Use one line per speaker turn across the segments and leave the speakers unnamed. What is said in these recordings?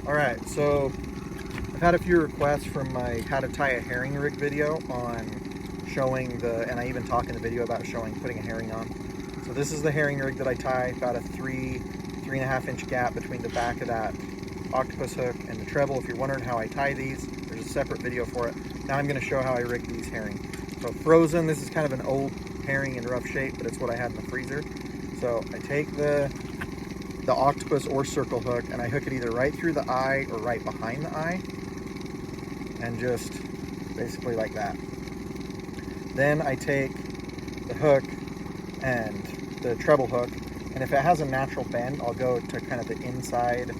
Alright, so I've had a few requests from my how to tie a herring rig video on showing and I even talk in the video about putting a herring on. So this is the herring rig that I tie, about a 3.5 inch gap between the back of that octopus hook and the treble. If you're wondering how I tie these, there's a separate video for it. Now I'm going to show how I rig these herring. So frozen, this is kind of an old herring in rough shape, but it's what I had in the freezer. So I take the octopus or circle hook and I hook it either right through the eye or right behind the eye, and just basically like that. Then I take the hook and the treble hook, and if it has a natural bend, I'll go to kind of the inside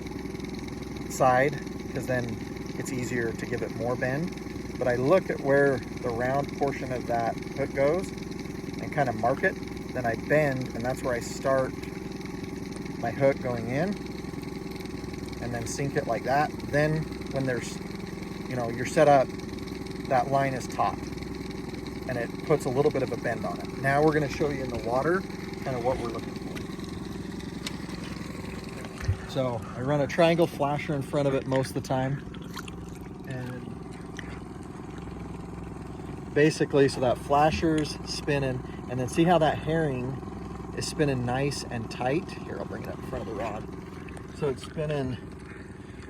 side, because then it's easier to give it more bend. But I look at where the round portion of that hook goes and kind of mark it, then I bend, and that's where I start my hook going in, and then sink it like that. Then when there's, you're set up, that line is taut and it puts a little bit of a bend on it. Now we're going to show you in the water kind of what we're looking for. So I run a triangle flasher in front of it most of the time, and basically so that flasher's spinning, and then see how that herring is spinning nice and tight. Here, I'll bring it up in front of the rod. So it's spinning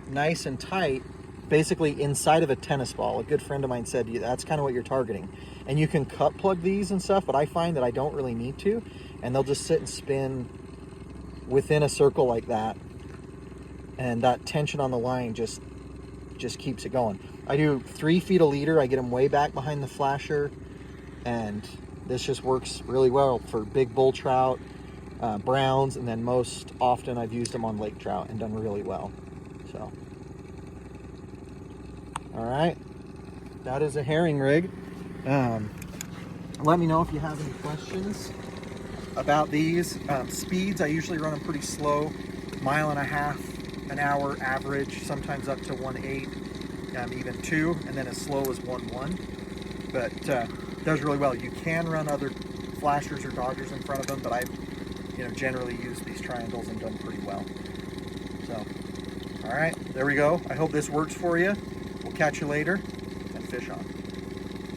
nice and tight, basically inside of a tennis ball. A good friend of mine said that's kind of what you're targeting. And you can cut plug these and stuff, but I find that I don't really need to, and they'll just sit and spin within a circle like that, and that tension on the line just keeps it going. I do 3 feet a leader. I get them way back behind the flasher, and this just works really well for big bull trout, browns, and then most often I've used them on lake trout and done really well. So, all right, that is a herring rig. Let me know if you have any questions about these. Speeds, I usually run them pretty slow, 1.5 miles an hour average, sometimes up to 1.8, even 2, and then as slow as 1.1. But does really well. You can run other flashers or dodgers in front of them, but I've generally used these triangles and done pretty well. So, all right, there we go. I hope this works for you. We'll catch you later, and fish on.